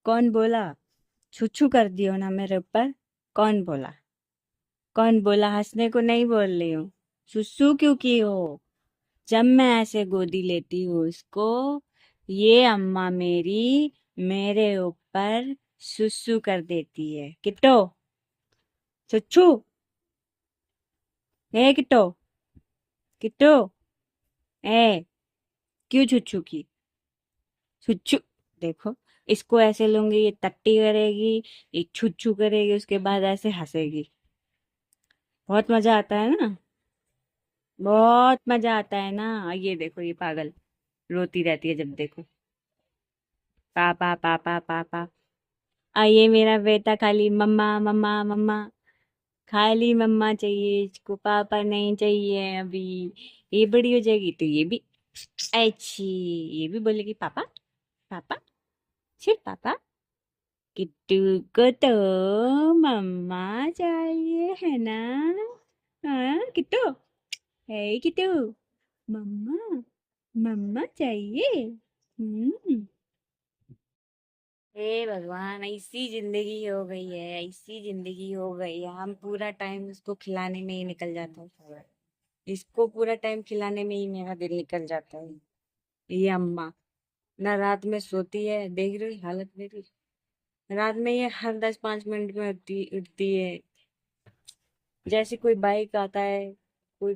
कौन बोला? छुछू कर दियो ना मेरे ऊपर। कौन बोला? कौन बोला? हंसने को नहीं बोल रही हूँ। सुसु क्यों की हो? जब मैं ऐसे गोदी लेती हूँ उसको, ये अम्मा मेरी मेरे ऊपर सुसु कर देती है। किट्टो, छुच्छू, ए किट्टो, किट्टो, ए, क्यों छुच्छू की? छुच्छू, देखो, इसको ऐसे लूंगी, ये टट्टी करेगी, ये छुच्छू करेगी, उसके बाद ऐसे हंसेगी। बहुत मजा आता है ना? बहुत मजा आता है ना? ये देखो, ये पागल रोती रहती है जब देखो। पापा पापा पापा। ये मेरा बेटा खाली मम्मा मम्मा मम्मा, खाली मम्मा चाहिए इसको, पापा नहीं चाहिए अभी। ये बड़ी हो जाएगी तो ये भी अच्छी, ये भी बोलेगी पापा पापा, सिर्फ पापा। किट्टू को तो मम्मा चाहिए है ना? हाँ किट्टू, है किट्टू, मम्मा, मम्मा चाहिए। हम्म। हे भगवान, ऐसी जिंदगी हो गई है, ऐसी जिंदगी हो गई है, हम पूरा टाइम उसको खिलाने में ही निकल जाता है। इसको पूरा टाइम खिलाने में ही मेरा दिन निकल जाता है। ये अम्मा ना रात में सोती है, देख रही हो हालत मेरी। रात में ये हर 10-5 मिनट में उठती उठती है। जैसे कोई बाइक आता है, कोई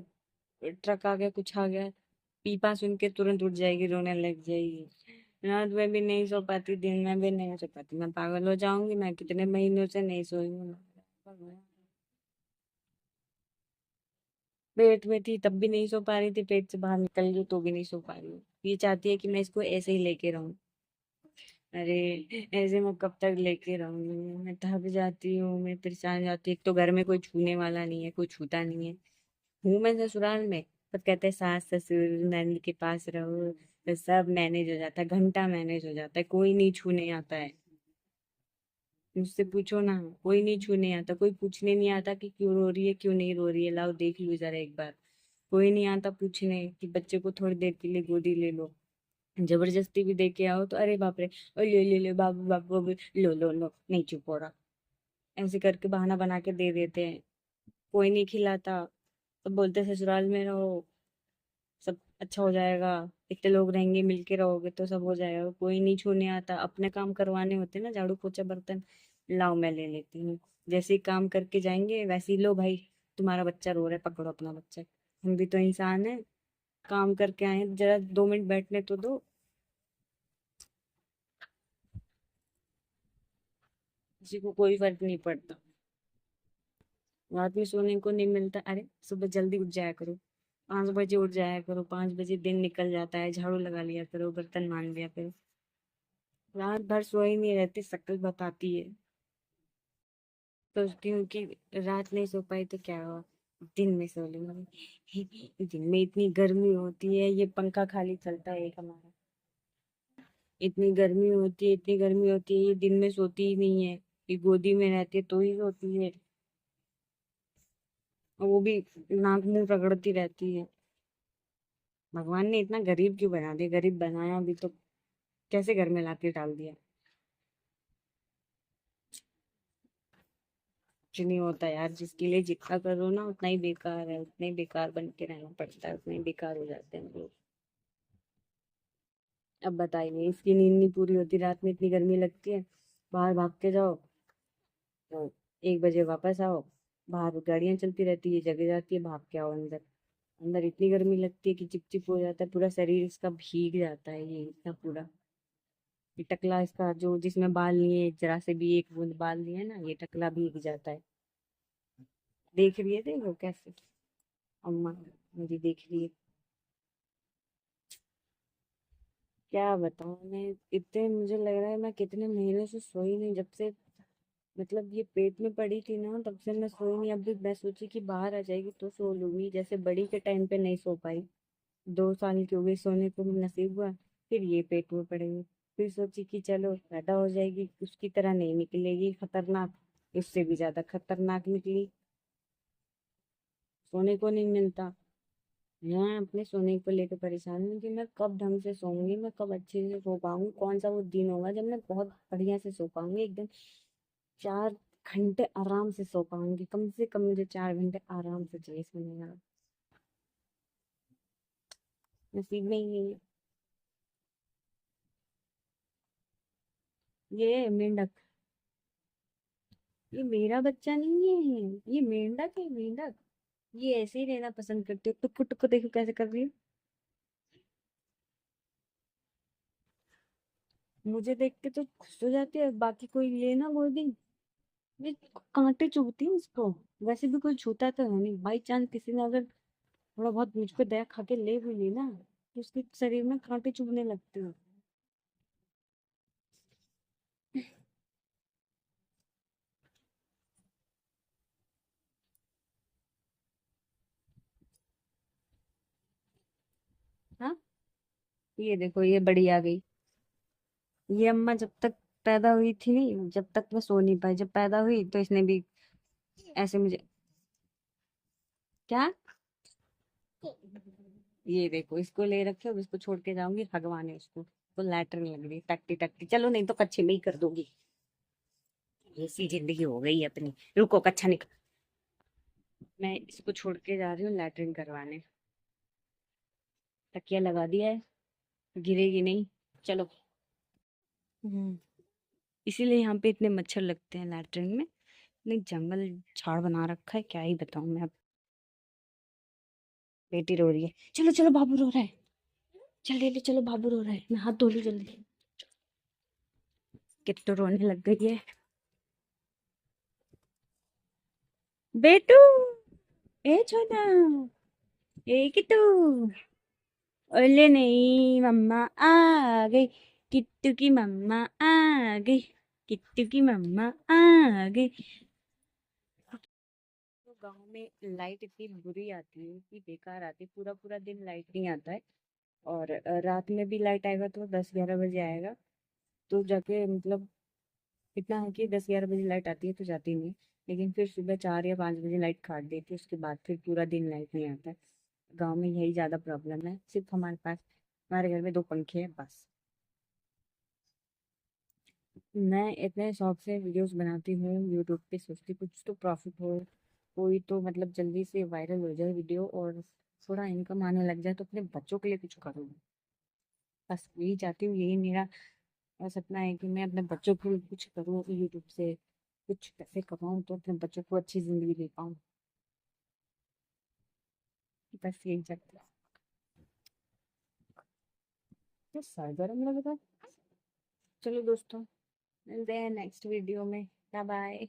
ट्रक आ गया, कुछ आ गया, पीपा सुन के तुरंत उठ जाएगी, रोने लग जाएगी। रात में भी नहीं सो पाती, दिन में भी नहीं सो पाती। मैं पागल हो जाऊंगी, मैं कितने महीनों से नहीं सोई हूँ। पेट में थी तब भी नहीं सो पा रही थी, पेट से बाहर निकल गई तो भी नहीं सो पा रही हूँ। ये चाहती है कि मैं इसको ऐसे ही लेके रहूं। अरे, ऐसे मैं कब तक लेके रहूंगी? मैं थक जाती हूँ, मैं परेशान हो जाती हूँ। एक तो घर में कोई छूने वाला नहीं है, कोई छूता नहीं है। हूँ मैं ससुराल में, पर कहते हैं सास ससुर नंद के पास रहो तो सब मैनेज हो जाता है, घंटा मैनेज हो जाता है, कोई नहीं छूने आता है। मुझसे पूछो ना, कोई नहीं छूने आता, कोई पूछने नहीं आता कि क्यों रो रही है, क्यों नहीं रो रही है, लाओ देख लो जरा एक बार। कोई नहीं आता पूछने कि बच्चे को थोड़ी देर के लिए गोदी ले लो। जबरदस्ती भी दे के आओ तो अरे बाप रे, ओ ले ले बाबू बाबू बाबू, लो लो लो, नहीं चुप हो रहा। ऐसे करके बहाना बना के दे देते हैं। कोई नहीं खिलाता तो बोलते ससुराल में रहो, सब अच्छा हो जाएगा, इतने लोग रहेंगे, मिलके रहोगे तो सब हो जाएगा। कोई नहीं छूने आता। अपने काम करवाने होते ना, झाड़ू पोछा बर्तन, लाओ मैं ले लेती हूँ। जैसे ही काम करके जाएंगे वैसे ही, लो भाई तुम्हारा बच्चा रो रहा है, पकड़ो अपना बच्चा। हम भी तो इंसान है, काम करके आए हैं, जरा 2 मिनट बैठने तो दो। किसी को कोई फर्क नहीं पड़ता। रात में सोने को नहीं मिलता, अरे सुबह जल्दी उठ जाया करो, 5 बजे उठ जाया करो, 5 बजे दिन निकल जाता है, झाड़ू लगा लिया करो, बर्तन मान लिया करो। रात भर सोई नहीं रहती, शक्ल बताती है। सोचती हूँ कि रात नहीं सो पाई तो क्या हुआ, दिन में सो लूंगी। दिन में इतनी गर्मी होती है, ये पंखा खाली चलता है एक हमारा। इतनी गर्मी होती है, इतनी गर्मी होती है, ये दिन में सोती ही नहीं है। ये गोदी में रहती है तो ही सोती है, और वो भी नाक मुंह रगड़ती रहती है। भगवान ने इतना गरीब क्यों बना दिया? गरीब बनाया भी तो कैसे घर में लाके डाल दिया। कुछ नहीं होता यार, जिसके लिए जितना करो ना उतना ही बेकार है, उतना ही बेकार बन के रहना पड़ता है, उतना ही बेकार हो जाते हैं लोग। अब बताइए, इसकी नींद नहीं पूरी होती, रात में इतनी गर्मी लगती है, बाहर भाग के जाओ तो 1 बजे वापस आओ, बाहर गाड़ियां चलती रहती है, जगह जाती है, भाग के आओ अंदर। अंदर इतनी गर्मी लगती है कि चिपचिप हो जाता है, पूरा शरीर इसका भीग जाता है, ये इसका पूरा। ये टकला इसका जो जिसमें बाल नहीं है, जरा से भी एक बूंद बाल नहीं है ना, ये टकला भीग जाता है। देख रही है, देखो कैसे अम्मा मुझे देख रही है। क्या बताऊं मैं, इतने मुझे लग रहा है मैं कितने महीनों से सोई नहीं, जब से मतलब ये पेट में पड़ी थी ना तब से मैं सोई नहीं। अब भी मैं सोची कि बाहर आ जाएगी तो सो लूंगी, जैसे बड़ी के टाइम पे नहीं सो पाई। 2 साल की हो गई, सोने को नसीब हुआ, फिर ये पेट में पड़ेगी। फिर सोची कि चलो पैदा हो जाएगी, उसकी तरह नहीं निकलेगी खतरनाक, उससे भी ज्यादा खतरनाक निकली। सोने को नहीं मिलता, मैं अपने सोने को लेकर परेशान हूँ कि मैं कब ढंग से सोऊंगी, मैं कब अच्छे से सो पाऊंगी, कौन सा वो दिन होगा जब मैं बहुत बढ़िया से सो पाऊंगी एकदम। 4 घंटे आराम से सो पाऊंगी, कम से कम मुझे 4 घंटे आराम से चाहिए सोने का। नसीब में ही नहीं है। ये मेंढक, ये मेरा बच्चा नहीं है, ये मेंढक है, मेंढक। ये ऐसे ही रहना पसंद करते हो, टुक टुक देखो कैसे कर रही है। मुझे देख के तो खुश हो जाती है, बाकी कोई ले ना गोदी, ये कांटे चुभती है उसको। वैसे भी कोई छूता तो है नहीं, बाई चांस किसी ने अगर थोड़ा बहुत मुझ पे दया खा के ले भी ली ना, तो उसके शरीर में कांटे चुभने लगते हैं। हाँ, ये देखो ये बड़ी आ गई। ये अम्मा जब तक पैदा हुई थी नहीं, जब तक मैं सो नहीं पाई, जब पैदा हुई तो इसने भी ऐसे मुझे। क्या? ये देखो इसको ले रखे, अब इसको छोड़ के जाऊंगी भगवान उसको, तो लैटरिन लग रही टकती टकती, चलो नहीं तो कच्चे में ही कर दोगी। ऐसी जिंदगी हो गई है अपनी। रुको कच्छा निकल। मैं इसको छोड़ के जा रही हूँ लैटरिन करवाने। तकिया लगा दिया है, गिरेगी नहीं। चलो। हम्म। इसीलिए यहाँ पे इतने मच्छर लगते हैं लैटरिन में। नहीं, जंगल झाड़ बना रखा है, क्या ही बताऊं मैं अब। बेटी रो रही है, चलो चलो बाबू रो रहा है। चल ले ले, चलो बाबू रो रहा है, मैं हाथ धो लूं जल्दी। किट्टू रोने लग गई है। बेटू, ए छोटा, ए किट्टू, ओले नहीं मम्मा आ गई, किट्टू की मम्मा आ गई, किट्टू की मम्मा आ गई। तो गांव में लाइट इतनी बुरी आती है कि बेकार आती है, पूरा पूरा दिन लाइट नहीं आता है। और रात में भी लाइट आएगा तो 10-11 बजे आएगा। तो जाके मतलब इतना है कि 10-11 बजे लाइट आती है तो जाती नहीं है। लेकिन फिर सुबह 4 या 5 बजे लाइट काट देती है, उसके बाद फिर पूरा दिन लाइट नहीं आता है। गाँव में यही ज्यादा प्रॉब्लम है, सिर्फ हमारे पास, हमारे घर में 2 पंखे हैं बस। मैं इतने शौक से वीडियोस बनाती हूँ यूट्यूब पे, सोचती कुछ तो प्रॉफिट हो, कोई तो मतलब जल्दी से वायरल हो जाए वीडियो और थोड़ा इनकम आने लग जाए तो अपने बच्चों के लिए कुछ करूँ। बस यही चाहती हूँ, यही मेरा सपना है कि मैं अपने बच्चों के लिए कुछ करूँ, यूट्यूब से कुछ पैसे कमाऊँ तो अपने बच्चों को अच्छी जिंदगी दे पाऊँ। बस यही चाहती हूँ। तो सरगर्म लग रहा है। चलो दोस्तों, मिलते हैं नेक्स्ट वीडियो में। Bye bye.